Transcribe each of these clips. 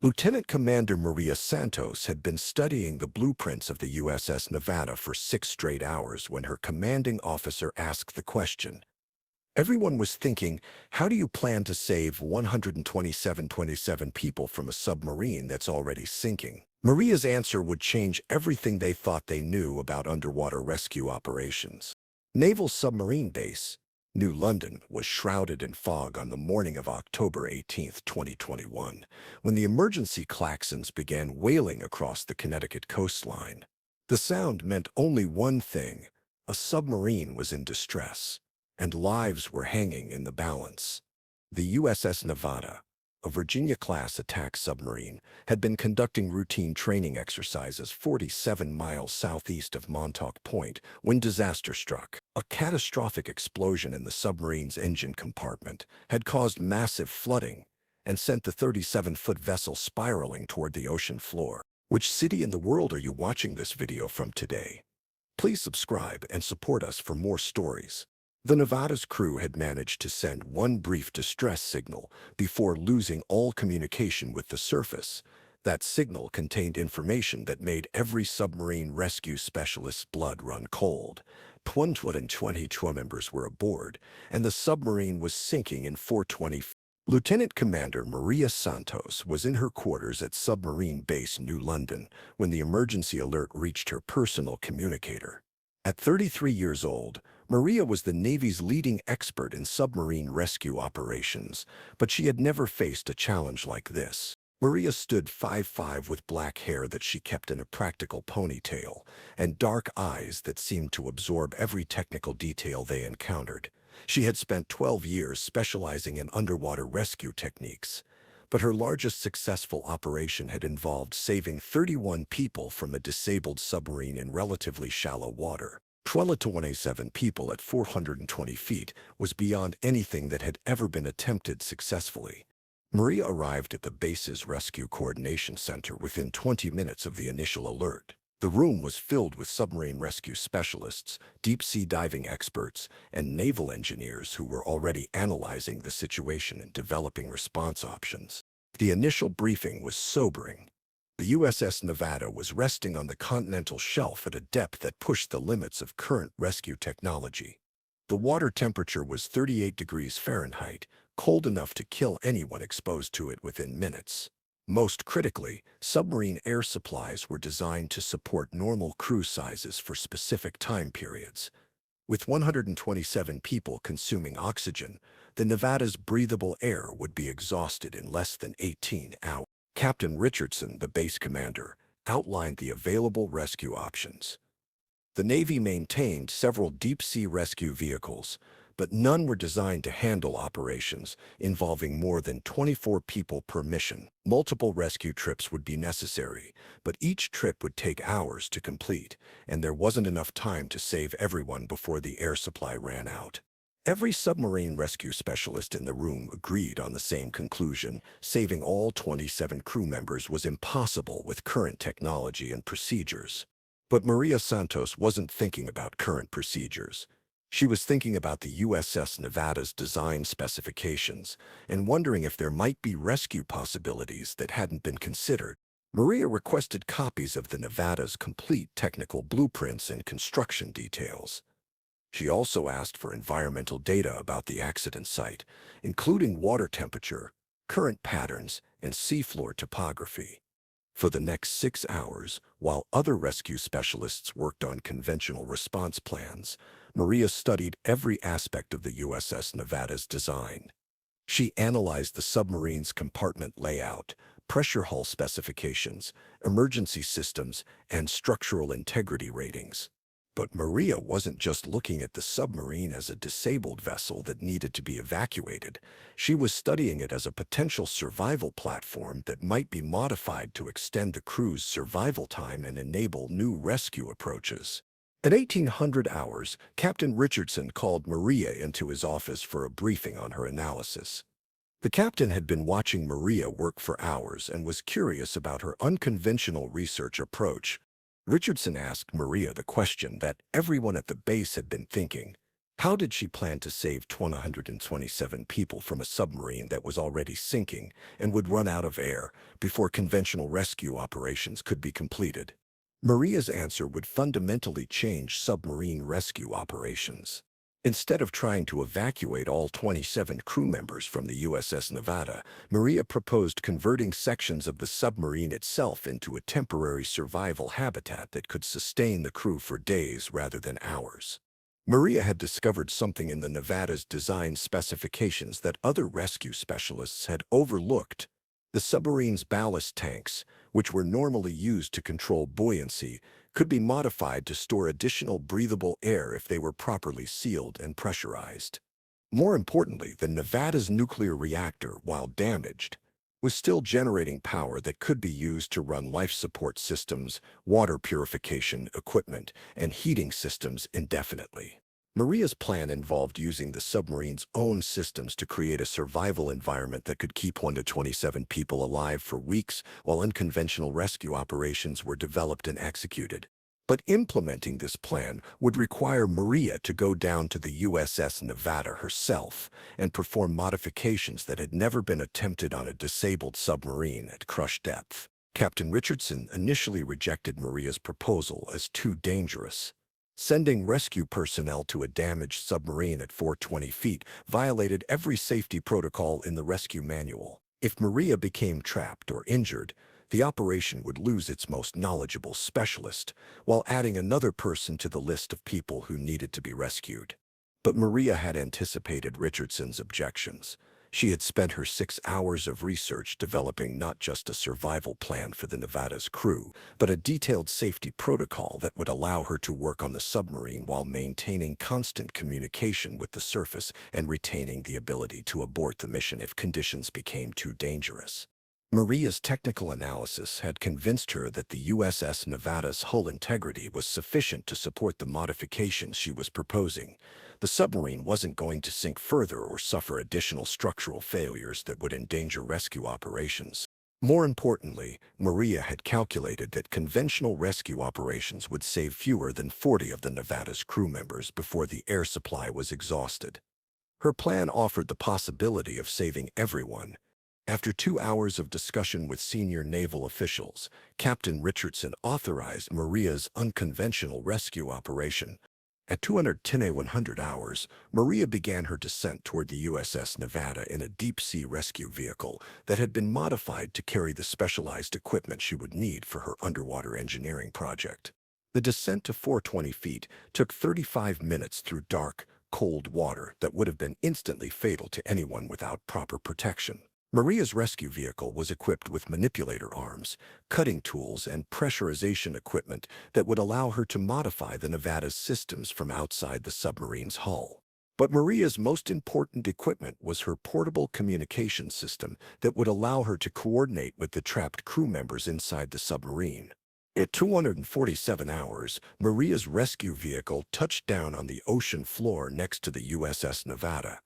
Lieutenant Commander Maria Santos had been studying the blueprints of the USS Nevada for 6 straight hours when her commanding officer asked the question. Everyone was thinking, how do you plan to save 127 people from a submarine that's already sinking? Maria's answer would change everything they thought they knew about underwater rescue operations. Naval Submarine Base, New London, was shrouded in fog on the morning of October 18, 2021, when the emergency klaxons began wailing across the Connecticut coastline. The sound meant only one thing: a submarine was in distress, and lives were hanging in the balance. The USS Nevada, a Virginia-class attack submarine, had been conducting routine training exercises 47 miles southeast of Montauk Point when disaster struck. A catastrophic explosion in the submarine's engine compartment had caused massive flooding and sent the 37-foot vessel spiraling toward the ocean floor. Which city in the world are you watching this video from today? Please subscribe and support us for more stories. The Nevada's crew had managed to send one brief distress signal before losing all communication with the surface. That signal contained information that made every submarine rescue specialist's blood run cold. 120 crew members were aboard, and the submarine was sinking in 420. Lieutenant Commander Maria Santos was in her quarters at Submarine Base New London when the emergency alert reached her personal communicator. At 33 years old, Maria was the Navy's leading expert in submarine rescue operations, but she had never faced a challenge like this. Maria stood 5'5" with black hair that she kept in a practical ponytail and dark eyes that seemed to absorb every technical detail they encountered. She had spent 12 years specializing in underwater rescue techniques, but her largest successful operation had involved saving 31 people from a disabled submarine in relatively shallow water. 27 people at 420 feet was beyond anything that had ever been attempted successfully. Maria arrived at the base's Rescue Coordination Center within 20 minutes of the initial alert. The room was filled with submarine rescue specialists, deep-sea diving experts, and naval engineers who were already analyzing the situation and developing response options. The initial briefing was sobering. The USS Nevada was resting on the continental shelf at a depth that pushed the limits of current rescue technology. The water temperature was 38 degrees Fahrenheit, cold enough to kill anyone exposed to it within minutes. Most critically, submarine air supplies were designed to support normal crew sizes for specific time periods. With 127 people consuming oxygen, the Nevada's breathable air would be exhausted in less than 18 hours. Captain Richardson, the base commander, outlined the available rescue options. The Navy maintained several deep-sea rescue vehicles, but none were designed to handle operations involving more than 24 people per mission. Multiple rescue trips would be necessary, but each trip would take hours to complete, and there wasn't enough time to save everyone before the air supply ran out. Every submarine rescue specialist in the room agreed on the same conclusion: saving all 27 crew members was impossible with current technology and procedures. But Maria Santos wasn't thinking about current procedures. She was thinking about the USS Nevada's design specifications and wondering if there might be rescue possibilities that hadn't been considered. Maria requested copies of the Nevada's complete technical blueprints and construction details. She also asked for environmental data about the accident site, including water temperature, current patterns, and seafloor topography. For the next 6 hours, while other rescue specialists worked on conventional response plans, Maria studied every aspect of the USS Nevada's design. She analyzed the submarine's compartment layout, pressure hull specifications, emergency systems, and structural integrity ratings. But Maria wasn't just looking at the submarine as a disabled vessel that needed to be evacuated. She was studying it as a potential survival platform that might be modified to extend the crew's survival time and enable new rescue approaches. At 1800 hours, Captain Richardson called Maria into his office for a briefing on her analysis. The captain had been watching Maria work for hours and was curious about her unconventional research approach. Richardson asked Maria the question that everyone at the base had been thinking: How did she plan to save 127 people from a submarine that was already sinking and would run out of air before conventional rescue operations could be completed? Maria's answer would fundamentally change submarine rescue operations. Instead of trying to evacuate all 27 crew members from the USS Nevada, Maria proposed converting sections of the submarine itself into a temporary survival habitat that could sustain the crew for days rather than hours. Maria had discovered something in the Nevada's design specifications that other rescue specialists had overlooked. The submarine's ballast tanks, which were normally used to control buoyancy, could be modified to store additional breathable air if they were properly sealed and pressurized. More importantly, the Nevada's nuclear reactor, while damaged, was still generating power that could be used to run life support systems, water purification equipment, and heating systems indefinitely. Maria's plan involved using the submarine's own systems to create a survival environment that could keep 1 to 27 people alive for weeks while unconventional rescue operations were developed and executed. But implementing this plan would require Maria to go down to the USS Nevada herself and perform modifications that had never been attempted on a disabled submarine at crush depth. Captain Richardson initially rejected Maria's proposal as too dangerous. Sending rescue personnel to a damaged submarine at 420 feet violated every safety protocol in the rescue manual. If Maria became trapped or injured, the operation would lose its most knowledgeable specialist, while adding another person to the list of people who needed to be rescued. But Maria had anticipated Richardson's objections. She had spent her 6 hours of research developing not just a survival plan for the Nevada's crew, but a detailed safety protocol that would allow her to work on the submarine while maintaining constant communication with the surface and retaining the ability to abort the mission if conditions became too dangerous. Maria's technical analysis had convinced her that the USS Nevada's hull integrity was sufficient to support the modifications she was proposing. The submarine wasn't going to sink further or suffer additional structural failures that would endanger rescue operations. More importantly, Maria had calculated that conventional rescue operations would save fewer than 40 of the Nevada's crew members before the air supply was exhausted. Her plan offered the possibility of saving everyone. After 2 hours of discussion with senior naval officials, Captain Richardson authorized Maria's unconventional rescue operation. At 210 hours, Maria began her descent toward the USS Nevada in a deep-sea rescue vehicle that had been modified to carry the specialized equipment she would need for her underwater engineering project. The descent to 420 feet took 35 minutes through dark, cold water that would have been instantly fatal to anyone without proper protection. Maria's rescue vehicle was equipped with manipulator arms, cutting tools, and pressurization equipment that would allow her to modify the Nevada's systems from outside the submarine's hull. But Maria's most important equipment was her portable communication system that would allow her to coordinate with the trapped crew members inside the submarine. At 247 hours, Maria's rescue vehicle touched down on the ocean floor next to the USS Nevada.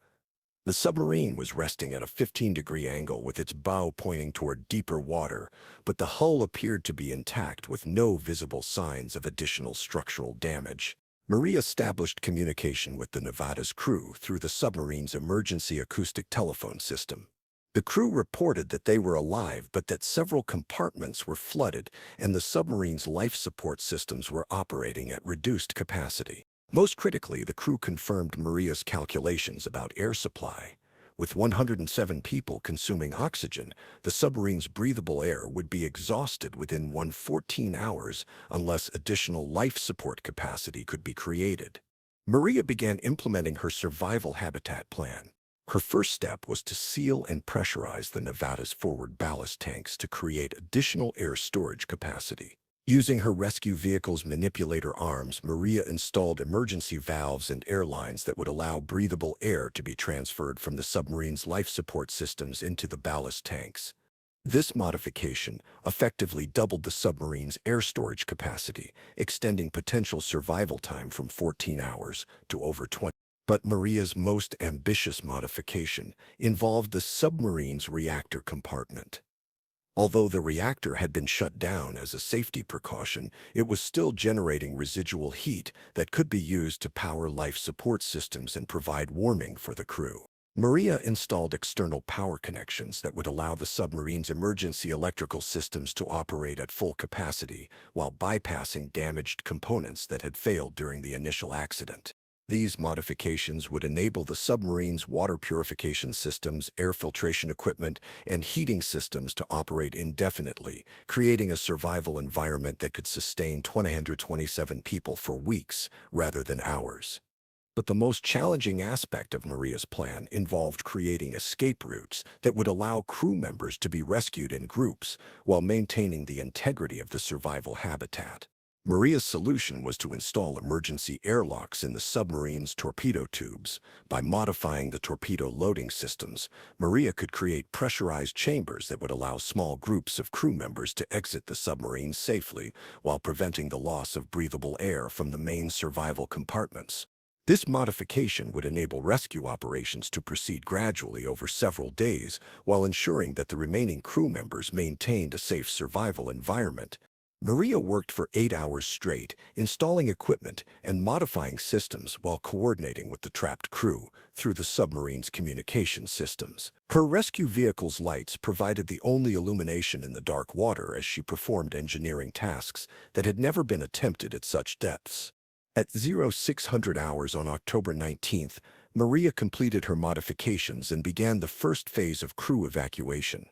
The submarine was resting at a 15-degree angle with its bow pointing toward deeper water, but the hull appeared to be intact with no visible signs of additional structural damage. Maria established communication with the Nevada's crew through the submarine's emergency acoustic telephone system. The crew reported that they were alive but that several compartments were flooded and the submarine's life support systems were operating at reduced capacity. Most critically, the crew confirmed Maria's calculations about air supply. With 107 people consuming oxygen, the submarine's breathable air would be exhausted within 114 hours unless additional life support capacity could be created. Maria began implementing her survival habitat plan. Her first step was to seal and pressurize the Nevada's forward ballast tanks to create additional air storage capacity. Using her rescue vehicle's manipulator arms, Maria installed emergency valves and air lines that would allow breathable air to be transferred from the submarine's life support systems into the ballast tanks. This modification effectively doubled the submarine's air storage capacity, extending potential survival time from 14 hours to over 20. But Maria's most ambitious modification involved the submarine's reactor compartment. Although the reactor had been shut down as a safety precaution, it was still generating residual heat that could be used to power life support systems and provide warming for the crew. Maria installed external power connections that would allow the submarine's emergency electrical systems to operate at full capacity while bypassing damaged components that had failed during the initial accident. These modifications would enable the submarine's water purification systems, air filtration equipment, and heating systems to operate indefinitely, creating a survival environment that could sustain 227 people for weeks rather than hours. But the most challenging aspect of Maria's plan involved creating escape routes that would allow crew members to be rescued in groups while maintaining the integrity of the survival habitat. Maria's solution was to install emergency airlocks in the submarine's torpedo tubes. By modifying the torpedo loading systems, Maria could create pressurized chambers that would allow small groups of crew members to exit the submarine safely while preventing the loss of breathable air from the main survival compartments. This modification would enable rescue operations to proceed gradually over several days while ensuring that the remaining crew members maintained a safe survival environment. Maria worked for 8 hours straight, installing equipment and modifying systems while coordinating with the trapped crew through the submarine's communication systems. Her rescue vehicle's lights provided the only illumination in the dark water as she performed engineering tasks that had never been attempted at such depths. At 0600 hours on October 19th, Maria completed her modifications and began the first phase of crew evacuation.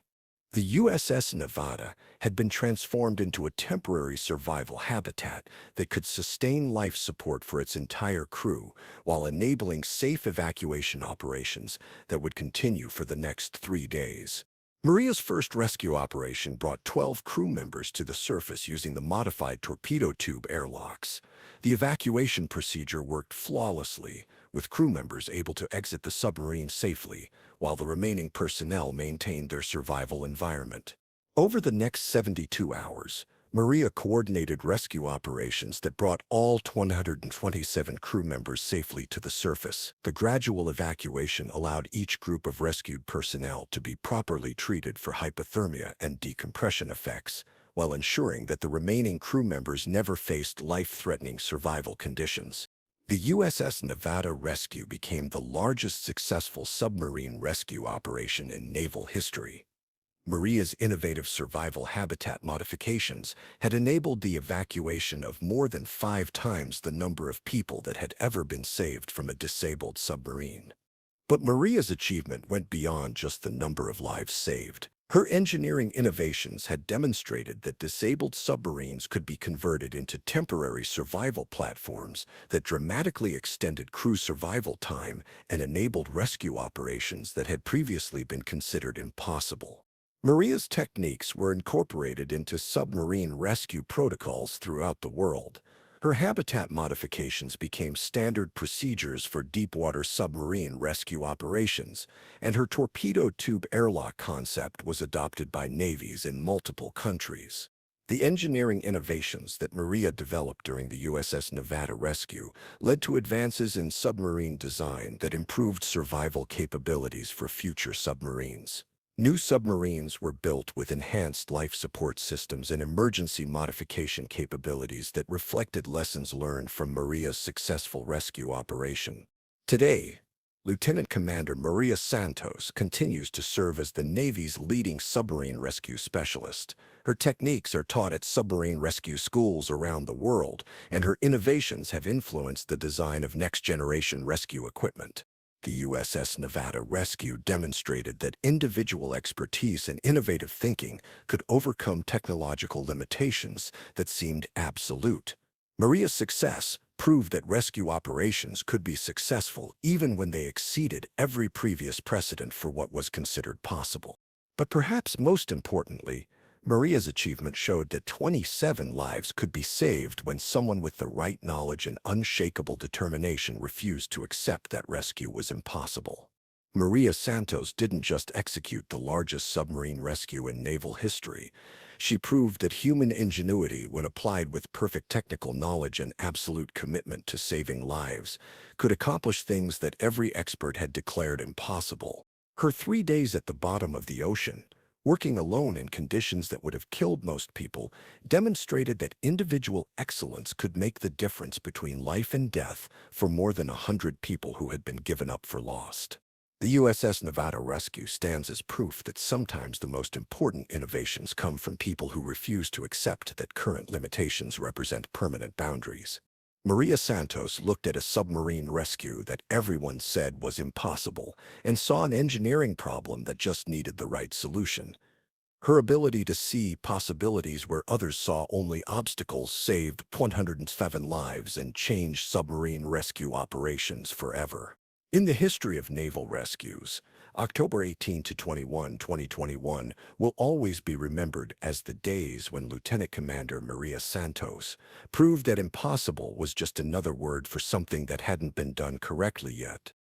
The USS Nevada had been transformed into a temporary survival habitat that could sustain life support for its entire crew while enabling safe evacuation operations that would continue for the next 3 days. Maria's first rescue operation brought 12 crew members to the surface using the modified torpedo tube airlocks. The evacuation procedure worked flawlessly, with crew members able to exit the submarine safely, while the remaining personnel maintained their survival environment. Over the next 72 hours, Maria coordinated rescue operations that brought all 127 crew members safely to the surface. The gradual evacuation allowed each group of rescued personnel to be properly treated for hypothermia and decompression effects, while ensuring that the remaining crew members never faced life-threatening survival conditions. The USS Nevada rescue became the largest successful submarine rescue operation in naval history. Maria's innovative survival habitat modifications had enabled the evacuation of more than 5 times the number of people that had ever been saved from a disabled submarine. But Maria's achievement went beyond just the number of lives saved. Her engineering innovations had demonstrated that disabled submarines could be converted into temporary survival platforms that dramatically extended crew survival time and enabled rescue operations that had previously been considered impossible. Maria's techniques were incorporated into submarine rescue protocols throughout the world. Her habitat modifications became standard procedures for deepwater submarine rescue operations, and her torpedo tube airlock concept was adopted by navies in multiple countries. The engineering innovations that Maria developed during the USS Nevada rescue led to advances in submarine design that improved survival capabilities for future submarines. New submarines were built with enhanced life support systems and emergency modification capabilities that reflected lessons learned from Maria's successful rescue operation. Today, Lieutenant Commander Maria Santos continues to serve as the Navy's leading submarine rescue specialist. Her techniques are taught at submarine rescue schools around the world, and her innovations have influenced the design of next-generation rescue equipment. The USS Nevada rescue demonstrated that individual expertise and innovative thinking could overcome technological limitations that seemed absolute. Maria's success proved that rescue operations could be successful even when they exceeded every previous precedent for what was considered possible. But perhaps most importantly, Maria's achievement showed that 27 lives could be saved when someone with the right knowledge and unshakable determination refused to accept that rescue was impossible. Maria Santos didn't just execute the largest submarine rescue in naval history. She proved that human ingenuity, when applied with perfect technical knowledge and absolute commitment to saving lives, could accomplish things that every expert had declared impossible. Her 3 days at the bottom of the ocean, Working alone in conditions that would have killed most people demonstrated that individual excellence could make the difference between life and death for more than 100 people who had been given up for lost. The USS Nevada rescue stands as proof that sometimes the most important innovations come from people who refuse to accept that current limitations represent permanent boundaries. Maria Santos looked at a submarine rescue that everyone said was impossible and saw an engineering problem that just needed the right solution. Her ability to see possibilities where others saw only obstacles saved 107 lives and changed submarine rescue operations forever. In the history of naval rescues, October 18 to 21, 2021 will always be remembered as the days when Lieutenant Commander Maria Santos proved that impossible was just another word for something that hadn't been done correctly yet.